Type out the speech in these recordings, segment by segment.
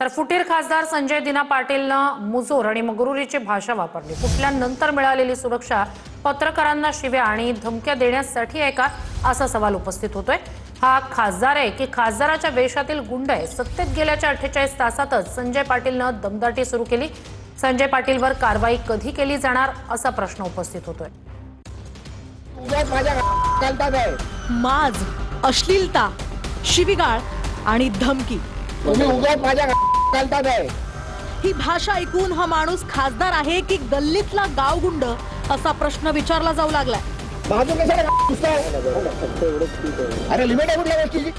तर फुटीर खासदार संजय दिना पाटीलनं मुजोर आणि मगरुरीची भाषा वापरली। फुटल्यानंतर मिळालेली सुरक्षा पत्रकारांना शिव्या आणि धमक्या देण्यासाठी आहे का, असा सवाल उपस्थित होतोय। हा खासदार आहे की खासदाराच्या वेशातील गुंड आहे? सत्तेत गेल्याच्या 48 तासातच संजय पाटीलनं दमदाटी सुरू केली। संजय पाटीलवर कारवाई कधी केली जाणार, असा प्रश्न उपस्थित होतोय। माज, अश्लीलता, शिवीगाळ आणि धमकी, तुम्ही उगाच माझ्या घालतात आहे। ही भाषा ऐकून हा माणूस खासदार आहे की गल्लीतला गावगुंड, असा प्रश्न विचारला जाऊ लागलाय। बाजू कशाला घुसताय? अरे लिमिट आहे कुठल्या गोष्टीची?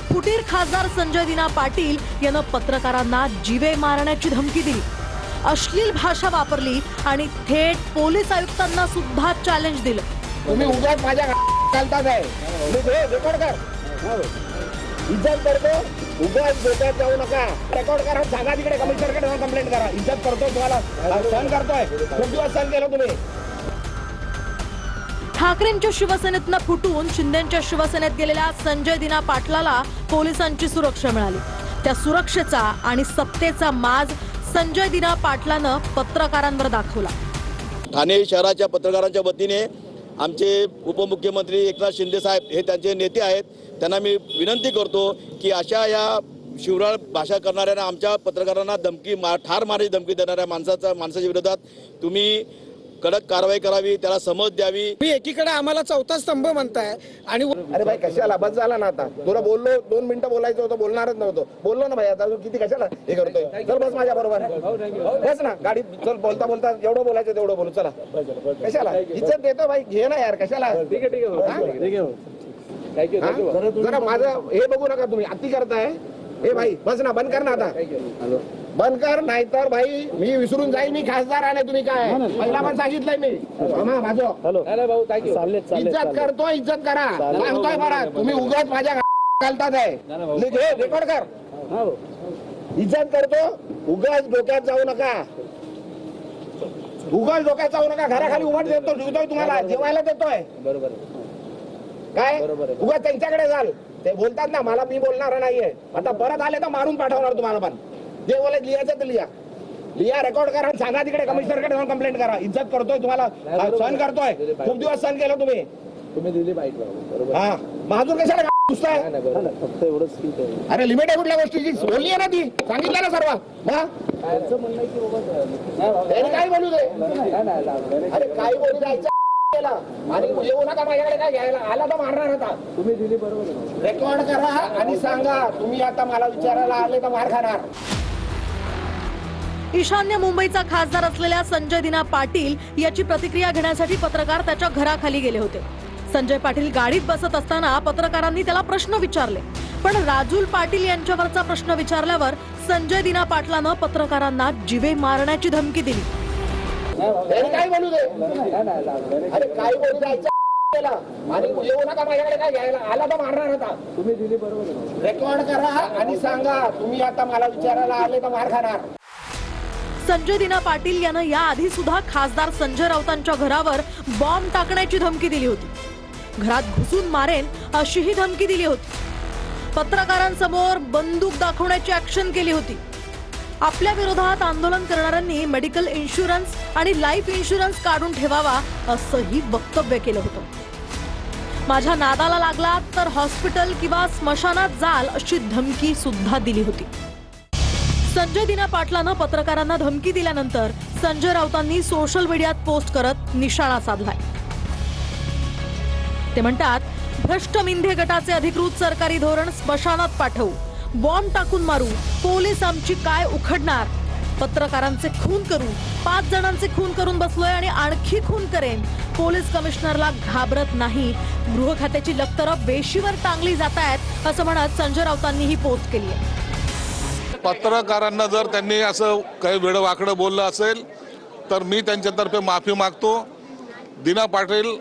फुटीर खासदार संजय दिना पाटील यानं पत्रकारांना जीवे मारण्याची धमकी दिली, अश्लील भाषा वापरली आणि थेट पोलीस आयुक्तांना सुद्धा चॅलेंज दिलं। तुम्ही उगाच माझ्या घालतात आहे। रेकॉर्ड कर, इज्जत करतो, उगाच डोक्यात जाऊ नका। रेकॉर्ड करा, सांगा तिकडे कमिशनरकडे जाऊन कंप्लेंट करा। इज्जत करतो, तुम्हाला सहन करतोय, खूप दिवस सहन केलं तुम्ही। ठाकरेंच्या शिवसेनेतनं फुटून शिंदेच्या शिवसेनेत गेलेल्या संजय दिना पाटलाला पोलिसांची सुरक्षा मिळाली। त्या सुरक्षेचा आणि सत्तेचा माज संजय दिना पाटलानं पत्रकारांवर दाखवला। ठाणे शहराच्या पत्रकारांच्या वतीने आमचे उपमुख्यमंत्री एकनाथ शिंदे साहेब हे त्यांचे नेते आहेत, त्यांना मी विनंती करतो की अशा या शिवराळ भाषा करणाऱ्या आमच्या पत्रकारांना ठार मारण्याची धमकी देणाऱ्या माणसाच्या विरोधात तुम्ही कडक कारवाई करावी, त्याला समज द्यावी। मी एकीकडे आम्हाला चौथा स्तंभ म्हणताय आणि अरे भाई कशाला बस झाला ना आता। तुला बोललो 2 मिनिटं बोलायचं होतं, बोलणारच नव्हतो, बोललो ना भाई। आता तू किती कशाला हे करतोय? चल बस माझ्या बरोबर, बस ना गाडीत, चल। बोलता बोलता जेवढं बोलायचं तेवढं बोलू, चला। कशाला इज्जत देतो भाई, घे ना यार, कशाला? जरा माझं हे बघू नका तुम्ही, अति करताय। हे भाई बस ना, बंद कर ना आता, बंद कर, नाहीतर भाई मी विसरून जाईल मी खासदार आहे। तुम्ही काय पहिला पण सांगितलंय मी, इज्जत करतो, इज्जत करा, सांगतोय बरा। तुम्ही उगाच माझ्या घालतात आहे। रेकॉर्ड कर, इज्जत करतो, उगाच डोक्यात जाऊ नका, उगाच डोक्यात जाऊ नका। घराखाली उभा देतो, ठेवतोय तुम्हाला, जेवायला देतोय, काय उगाच त्यांच्याकडे जाल। ते बोलतात ना, मला मी बोलणार नाहीये, आता परत आले तर मारून पाठवणार तुम्हाला। पण जे बोले लिहायचं ते लिहा, रेकॉर्ड करा, सांगा तिकडे कमिशनरकडे जाऊन कंप्लेंट करा। इज्जत करतोय, तुम्हाला सहन करतोय, खूप दिवस सहन केलं तुम्ही दिली पाहिजे। हा, महाजूर कशाला घुसताय? अरे लिमिट आहे कुठल्या गोष्टीची? बोलली आहे ना ती, सांगितलं ना सर्व। काय बोलू दे? अरे काय बोलू द्यायचं आणि येऊ नका माझ्याकडे, काय घ्यायला आला तर मारणार होता। तुम्ही दिली बरोबर, रेकॉर्ड करा आणि सांगा तुम्ही आता मला विचारायला आले तर मार खाणार। ईशान्य मुंबईचा खासदार असलेल्या संजय दिना पाटील याची प्रतिक्रिया घेण्यासाठी पत्रकार त्याच्या घराखाली गेले होते। संजय पाटील गाडीत बसत असताना पत्रकारांनी त्याला प्रश्न विचारले, पण राजूल पाटील यांच्यावरचा प्रश्न विचारल्यावर संजय दिना पाटलानं पत्रकारांना जीवे मारण्याची धमकी दिली। काय बोलू दे? अरे काय बोलू द्यायचं आणि येऊ नका माझ्याकडे, काय घ्यायला आला तर मारणार होता। तुम्ही दिली बरोबर, रेकॉर्ड करा आणि सांगा तुम्ही आता मला विचारायला आले तर मार खाणार। संजय दिना पाटील यानं याआधी सुद्धा खासदार संजय राऊतांच्या घरावर बॉम्ब टाकण्याची धमकी दिली होती। घरात घुसून मारेन अशीही धमकी दिली होती। पत्रकारांसमोर बंदूक दाखवण्याची ऍक्शन केली होती। आपल्या विरोधात आंदोलन करणाऱ्यांनी मेडिकल इन्शुरन्स आणि लाईफ इन्शुरन्स काढून ठेवावा, असंही वक्तव्य केलं होतं। माझ्या नादाला लागला तर हॉस्पिटल किंवा स्मशानात जाल, अशी धमकी सुद्धा दिली होती। संजय दिना पाटलानं पत्रकारांना धमकी दिल्यानंतर संजय राऊतांनी सोशल मीडियात पोस्ट करत निशाणा साधलाय। ते म्हणतात, भ्रष्ट मिंधे गटाचे अधिकृत सरकारी धोरण स्मशानात पाठवू, बॉम्ब टाकून मारू, पोलीस आमची काय उखडणार, पत्रकारांचे खून करू, 5 जणांचे खून करून बसलोय आणि आणखी खून करेन, पोलीस कमिशनरला घाबरत नाही, गृह खात्याची लक्तरं वेशीवर टांगली जात आहेत, असं म्हणत संजय राऊतांनी ही पोस्ट केली आहे। पत्रकारांना जर त्यांनी असं काही वेडवाकडं बोललं असेल तर मी त्यांच्यातर्फे माफी मागतो। दिना पाटील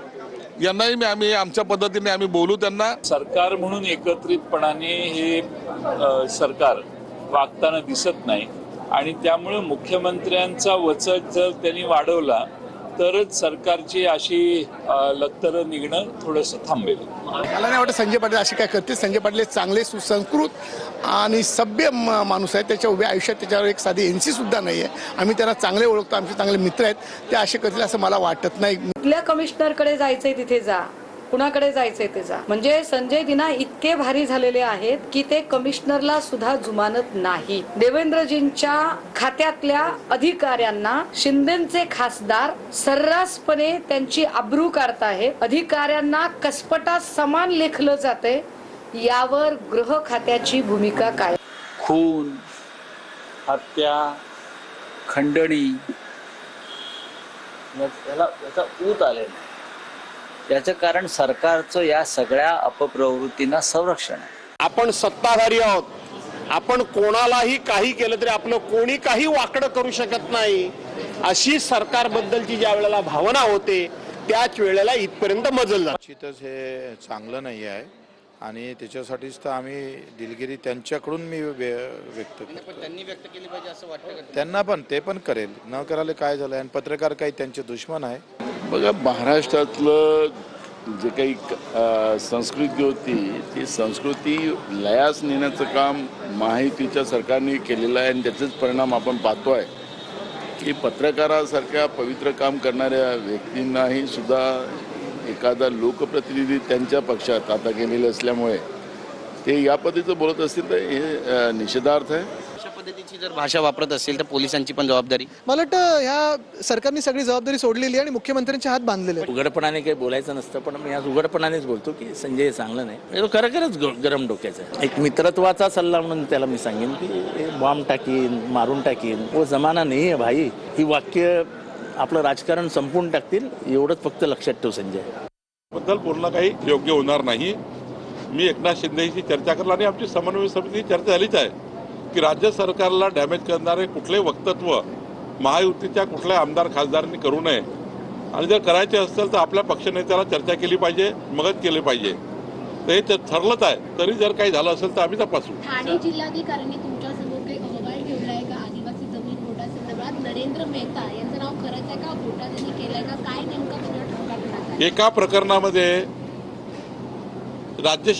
यांनाही आम्ही आमच्या पद्धतीने आम्ही बोलू त्यांना। सरकार म्हणून एकत्रितपणाने हे सरकार वागताना दिसत नाही आणि त्यामुळे मुख्यमंत्र्यांचा वचक जर त्यांनी वाढवला तरच सरकारची अशी लक्तरं निघणं थोडंसं थांबेल. मला नाही वाटत संजय पाटील असे काय करतील. संजय पाटील चांगले सुसंस्कृत आणि सभ्य माणूस आहे. त्याच्या उभ्या आयुष्यात त्याच्यावर एक साधी एनसी सुद्धा नाही आहे. आम्ही त्यांना चांगले ओळखतो, आमचे चांगले मित्र आहेत. ते असे करतील असं मला वाटत नाही. कुठल्या कमिशनरकडे जायचंय तिथे जा, कुणाकडे जायचंय ते जा. म्हणजे संजय दिना इतके भारी झालेले आहेत की ते कमिशनरला सुद्धा जुमानत नाही. देवेंद्रजींच्या खात्यातल्या अधिकाऱ्यांना शिंदेचे खासदार सर्रासपणे त्यांची अब्रू काढताहेत. अधिकाऱ्यांना कसपटा समान लेखलं जाते. यावर गृह खात्याची भूमिका काय? खून, हत्या, खंडणी याचा ऊत आलेला आहे. याचं कारण सरकारचं या सगळ्या अपप्रवृत्तींना संरक्षण आहे. आपण सत्ताधारी आहोत. आपण कोणालाही काही केलं तरी आपलं कोणी काही वाकडं करू शकत नाही अशी सरकारबद्दलची ज्या वेळेला भावना होते त्याच वेळेला इथपर्यंत मजल जाते. निश्चितच हे चांगलं नाही आहे आणि त्याच्यासाठीच तर आम्ही दिलगिरी त्यांच्याकडून मी व्यक्त करतो. त्यांनी व्यक्त केली पाहिजे असं वाटतं. त्यांना पण ते पण करेल, न करायला काय झालं. आणि पत्रकार काही त्यांचे दुश्मन आहे. बघा, महाराष्ट्रातलं जे काही संस्कृती होती ती संस्कृती लयास नेण्याचं काम महायुतीच्या सरकारने केलेलं आहे आणि त्याचेच परिणाम आपण पाहतो आहे की पत्रकारासारख्या पवित्र काम करणाऱ्या व्यक्तींनाही सुद्धा एखादा लोकप्रतिनिधी त्यांच्या पक्षात आता गेलेले असल्यामुळे ते या पद्धतीचं बोलत असतील तर हे निषेधार्थ आहे. अशा पद्धतीची जर भाषा वापरत असेल तर पोलिसांची पण जबाबदारी. मला वाटतं ह्या सरकारने सगळी जबाबदारी सोडलेली आहे आणि मुख्यमंत्र्यांच्या हात बांधलेले आहेत. उघडपणाने काही बोलायचं नसतं, पण मी आज उघडपणानेच बोलतो की संजय चांगलं नाही. खरंच गरम डोक्याचं आहे. एक मित्रत्वाचा सल्ला म्हणून त्याला मी सांगेन की बॉम्ब टाकीन, मारून टाकीन, वो जमाना नाही आहे भाई. ही वाक्य आपलं राजकारण संपवून टाकतील, एवढंच फक्त लक्षात ठेव संजय. बद्दल बोलणं काही योग्य होणार नाही. मी एकनाथ शिंदेशी चर्चा करला आणि आमची समन्वय समिती चर्चा झालीच आहे की राज्य सरकारला डॅमेज करणारे कुठले वक्तव्य महायुतीच्या कुठल्या आमदार खासदारांनी करू नये आणि जर करायचे असेल तर आपल्या पक्षनेत्याला चर्चा केली पाहिजे, मगच केले पाहिजे. तर हे ठरलंच आहे. तरी जर काही झालं असेल तर आम्ही तपासू. ठाणे जिल्हाधिकाऱ्यांनी तुमच्यासमोर काही अहवाल ठेवलाय का आदिवासी जमीन घोटासंदर्भात? नरेंद्र मेहता यांचं नाव खरंच आहे का? घोटा त्यांनी केलाय का? काय नेमका तुझ्या ठोका? एका प्रकरणामध्ये राज्य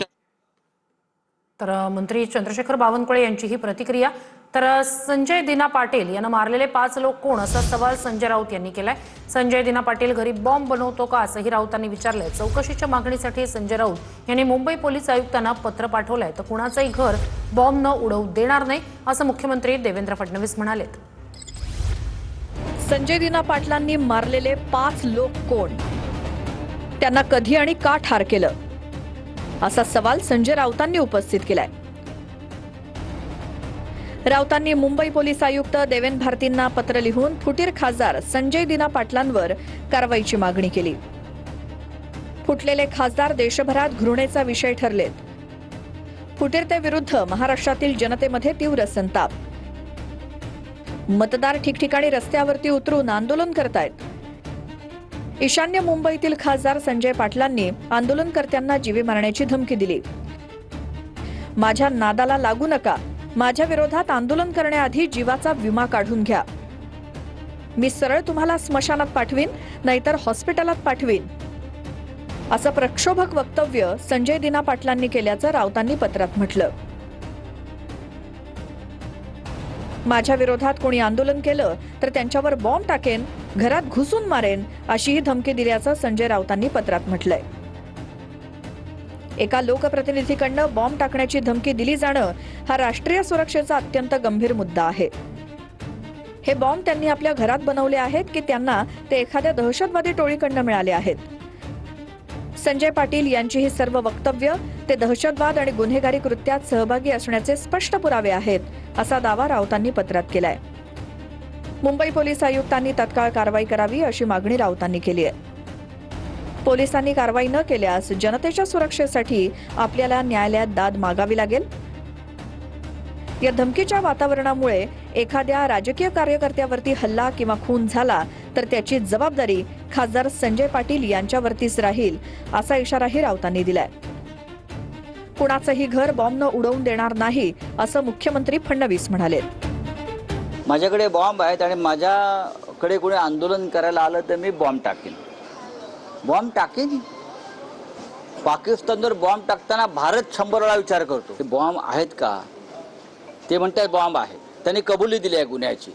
तर मंत्री चंद्रशेखर बावनकुळे यांची ही प्रतिक्रिया. तर संजय दिना पाटील यांना मारलेले 5 लोक कोण असा सवाल संजय राऊत यांनी केलाय. संजय दिना पाटील घरी बॉम्ब बनवतो का असंही राऊतांनी विचारलंय. चौकशीच्या मागणीसाठी संजय राऊत यांनी मुंबई पोलीस आयुक्तांना पत्र पाठवलंय. तर कुणाचंही घर बॉम्ब न उडवू देणार नाही असं मुख्यमंत्री देवेंद्र फडणवीस म्हणालेत. संजय दिना पाटलांनी मारलेले 5 लोक कोण, त्यांना कधी आणि का ठार केलं असा सवाल संजय राऊतांनी उपस्थित केलाय. राऊतांनी मुंबई पोलीस आयुक्त देवेंद्र भारतींना पत्र लिहून फुटीर खासदार संजय दिना पाटलांवर कारवाईची मागणी केली. फुटलेले खासदार देशभरात घृणेचा विषय ठरलेत. फुटीरतेविरुद्ध महाराष्ट्रातील जनतेमध्ये तीव्र संताप. मतदार ठिकठिकाणी रस्त्यावरती उतरून आंदोलन करतायत. ईशान्य मुंबईतील खासदार संजय पाटलांनी आंदोलनकर्त्यांना जीवे मारण्याची धमकी दिली. माझ्या नादाला लागू नका, माझ्या विरोधात आंदोलन करण्याआधी जीवाचा विमा काढून घ्या. मी सरळ तुम्हाला स्मशानात पाठवीन, नाहीतर हॉस्पिटलात पाठवीन असं प्रक्षोभक वक्तव्य संजय दिना पाटलांनी केल्याचं राऊतांनी पत्रात म्हटलं. माझ्या विरोधात कोणी आंदोलन केलं तर त्यांच्यावर बॉम्ब टाकेन, घरात घुसून मारेन अशीही धमकी दिल्याचं संजय राऊतांनी पत्रात म्हटलंय. एका लोकप्रतिनिधीकडनं बॉम्ब टाकण्याची धमकी दिली जाणं हा राष्ट्रीय सुरक्षेचा अत्यंत गंभीर मुद्दा आहे. हे बॉम्ब त्यांनी आपल्या घरात बनवले आहेत की त्यांना ते एखाद्या दहशतवादी टोळीकडनं मिळाले आहेत? संजय पाटील यांची ही सर्व वक्तव्य ते दहशतवाद आणि गुन्हेगारी कृत्यात सहभागी असण्याचे स्पष्ट पुरावे आहेत असा दावा राऊतांनी पत्रात केलाय. मुंबई पोलीस आयुक्तांनी तत्काळ कारवाई करावी अशी मागणी राऊतांनी केली आहे. पोलिसांनी कारवाई न केल्यास जनतेच्या सुरक्षेसाठी आपल्याला न्यायालयात दाद मागावी लागेल. या धमकीच्या वातावरणामुळे एखाद्या राजकीय कार्यकर्त्यावरती हल्ला किंवा खून झाला तर त्याची जबाबदारी खासदार संजय पाटील यांच्यावरतीच राहील असा इशाराही राऊतांनी दिलाय. कुणाचंही घर बॉम्ब न उडवून देणार नाही असं मुख्यमंत्री फडणवीस म्हणाले. माझ्याकडे बॉम्ब आहेत आणि माझ्या कडे कोणी आंदोलन करायला आलं तर मी बॉम्ब टाकेन. पाकिस्तानवर बॉम्ब टाकताना भारत 100 वेळा विचार करतो ते बॉम्ब आहेत का. ते म्हणतात बॉम्ब आहे. त्यांनी कबुली दिली आहे गुन्ह्याची.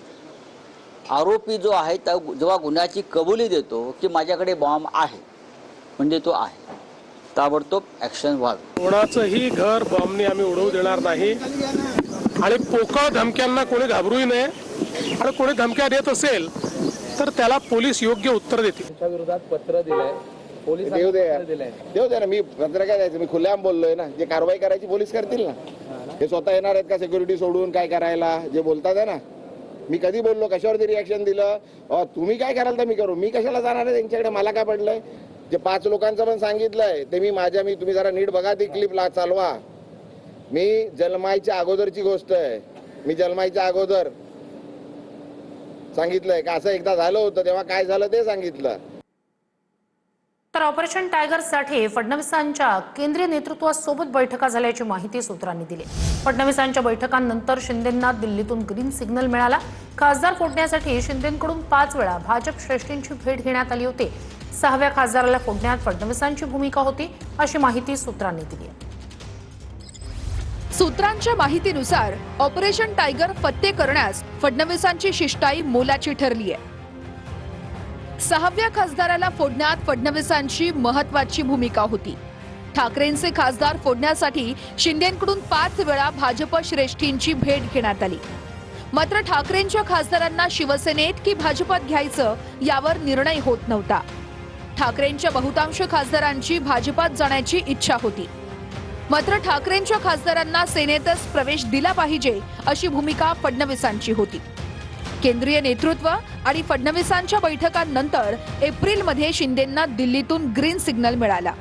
आरोपी जो आहे त्या जेव्हा गुन्ह्याची कबुली देतो की माझ्याकडे बॉम्ब आहे म्हणजे तो आहे, ताबडतोब ॲक्शन व्हावी. कोणाचंही घर बॉम्बने आम्ही उडवू देणार नाही आणि पोकळ धमक्यांना कोणी घाबरूही नये. आणि कोणी धमक्या देत असेल तर त्याला पोलीस योग्य उत्तर देतील. देऊ दे ना. मी पत्र काय द्यायचं, मी खुल्याम बोललोय ना. जे कारवाई करायची पोलीस करतील ना. हे स्वतः येणार आहेत का सिक्युरिटी सोडून काय करायला, जे बोलतात आहे ना. मी कधी बोललो, कशावरती रिॲक्शन दिलं, तुम्ही काय कराल तर मी करू. मी कशाला जाणार आहे त्यांच्याकडे, मला काय पडलंय. जे 5 लोकांचं पण सांगितलंय ते मी तुम्ही जरा नीट बघा, ती क्लिप चालवा. मी जन्मायच्या अगोदरची गोष्ट आहे. मी जन्मायच्या अगोदर सांगितलंय का असं एकदा झालं होतं, तेव्हा काय झालं ते सांगितलं. तर ऑपरेशन टायगरसाठी फडणवीसांच्या केंद्रीय नेतृत्वासोबत बैठका झाल्याची माहिती सूत्रांनी दिली. फडणवीसांच्या बैठकांनंतर शिंदेंना दिल्लीतून ग्रीन सिग्नल मिळाला. खासदार फोडण्यासाठी शिंदेंकडून 5 वेळा भाजप श्रेष्ठींची भेट घेण्यात आली होती. 6व्या खासदाराला फोडण्यात फडणवीसांची भूमिका होती अशी माहिती सूत्रांनी दिली. सूत्रांच्या माहितीनुसार ऑपरेशन टायगर फत्ते करण्यास फडणवीसांची शिष्टाई मोलाची ठरली आहे. 6व्या खासदाराला फोडण्यात फडणवीसांची महत्वाची भूमिका होती. ठाकरेंचे खासदार फोडण्यासाठी शिंदेंकडून 5 वेळा भाजप श्रेष्ठींची भेट घेण्यात आली. मात्र ठाकरेंच्या खासदारांना शिवसेनेत की भाजपात घ्यायचं यावर निर्णय होत नव्हता. ठाकरेंच्या बहुतांश खासदारांची भाजपात जाण्याची इच्छा होती. मात्र ठाकरेंच्या खासदारांना सेनेतच प्रवेश दिला पाहिजे अशी भूमिका फडणवीसांची होती. केंद्रीय नेतृत्व आणि फडणवीसांच्या बैठकांनंतर एप्रिलमध्ये शिंदेंना दिल्लीतून ग्रीन सिग्नल मिळाला.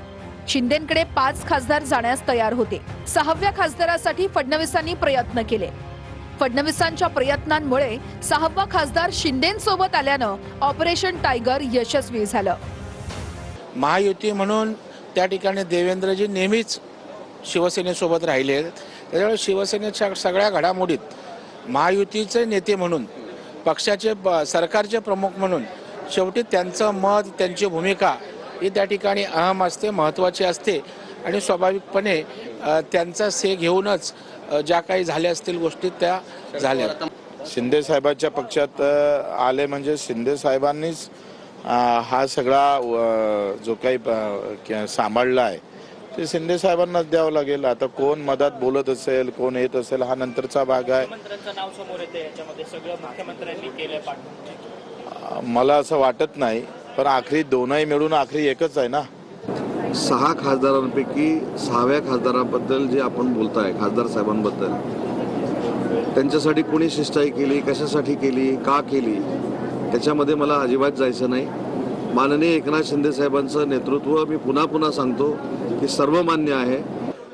शिंदेंकडे 5 खासदार जाण्यास तयार होते. 6व्या खासदारासाठी फडणवीसांनी प्रयत्न केले. फडणवीसांच्या प्रयत्नांमुळे 6वा खासदार शिंदेंसोबत आल्यानं ऑपरेशन टायगर यशस्वी झालं. महायुती म्हणून त्या ठिकाणी देवेंद्रजी नेहमीच शिवसेनेसोबत राहिले. त्याच्यामुळे शिवसेनेच्या सगळ्या घडामोडीत महायुतीचे नेते म्हणून, पक्षाचे सरकारचे प्रमुख म्हणून शेवटी त्यांचं मत, त्यांची भूमिका ही त्या ठिकाणी अहम असते, महत्त्वाची असते. आणि स्वाभाविकपणे त्यांचा से घेऊनच ज्या काही झाल्या असतील गोष्टी त्या झाल्या. शिंदे साहेबांच्या पक्षात आले म्हणजे शिंदे साहेबांनीच हा सगळा जो काही सांभाळला आहे ते शिंदे साहेबांनाच द्यावं लागेल. आता कोण मधात बोलत असेल, कोण येत असेल, हा नंतरचा भाग आहे. मला असं वाटत नाही, पण आखरी दोनही मिळून आखरी एकच आहे ना. 6 खासदारांपैकी 6व्या खासदाराबद्दल जे आपण बोलताय, खासदार साहेबांबद्दल, त्यांच्यासाठी कोणी शिष्टाई केली, कशासाठी केली, का केली, त्याच्यामध्ये मला अजिबात जायचं नाही. माननीय एकनाथ शिंदे साहेबांचं नेतृत्व मी पुन्हा पुन्हा सांगतो की सर्वमान्य आहे.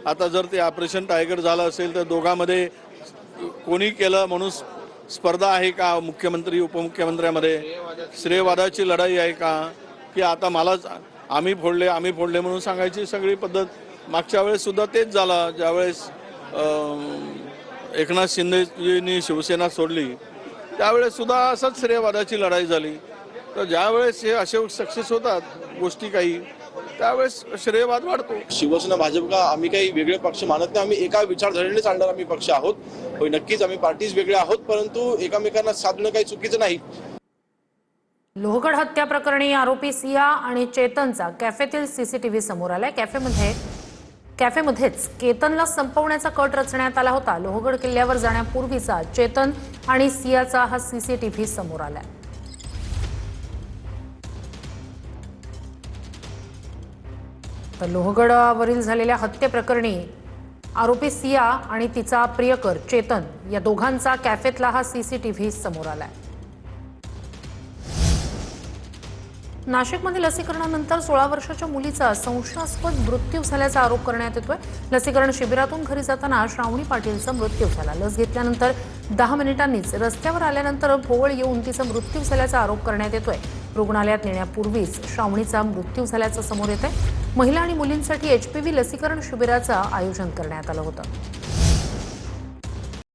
आता जर ते ऑपरेशन टायगर झालं असेल तर दोघांमध्ये कोणी केलं म्हणून स्पर्धा आहे का मुख्यमंत्री उपमुख्यमंत्र्यामध्ये? श्रेयवादाची लढाई आहे का की आता मलाच आम्ही फोडले म्हणून सांगायची सगळी पद्धत? मागच्या वेळेस सुद्धा तेच झालं. ज्यावेळेस एकनाथ शिंदेजींनी शिवसेना सोडली त्यावेळेस सुद्धा असंच श्रेयवादाची लढाई झाली. तर ज्यावेळेस हे असे सक्सेस होतात गोष्टी काही, त्यावेळेस श्रेयवाद वाढतो. शिवसेना भाजप का आम्ही काही वेगळे पक्ष मानत नाही. आम्ही एका विचारधारेने चालणार आम्ही पक्ष आहोत. होय, नक्कीच आम्ही पार्टीज वेगळे आहोत, परंतु एकमेकांना साधणं काही चुकीचं नाही. लोहगड हत्या प्रकरणी आरोपी सिया आणि चेतनचा कॅफेतील सीसीटीव्ही समोर आलाय. कॅफेमध्येच केतनला संपवण्याचा कट रचण्यात आला होता. लोहगड किल्ल्यावर जाण्यापूर्वीचा चेतन आणि सियाचा हा सीसीटीव्ही समोर आलाय. तर लोहगडावरील झालेल्या हत्येप्रकरणी आरोपी सिया आणि तिचा प्रियकर चेतन या दोघांचा कॅफेतला हा सीसीटीव्ही समोर आलाय. नाशिकमध्ये लसीकरणानंतर 16 वर्षाच्या मुलीचा संशयास्पद मृत्यू झाल्याचा आरोप करण्यात येतोय. लसीकरण शिबिरातून घरी जाताना श्रावणी पाटीलचा मृत्यू झाला. लस घेतल्यानंतर 10 मिनिटांनीच रस्त्यावर आल्यानंतर भोवळ येऊन तिचा मृत्यू झाल्याचा आरोप करण्यात येतोय. रुग्णालयात नेण्यापूर्वीच श्रावणीचा मृत्यू झाल्याचं समोर येतंय. महिला आणि मुलींसाठी HPV लसीकरण शिबिराचं आयोजन करण्यात आलं होतं.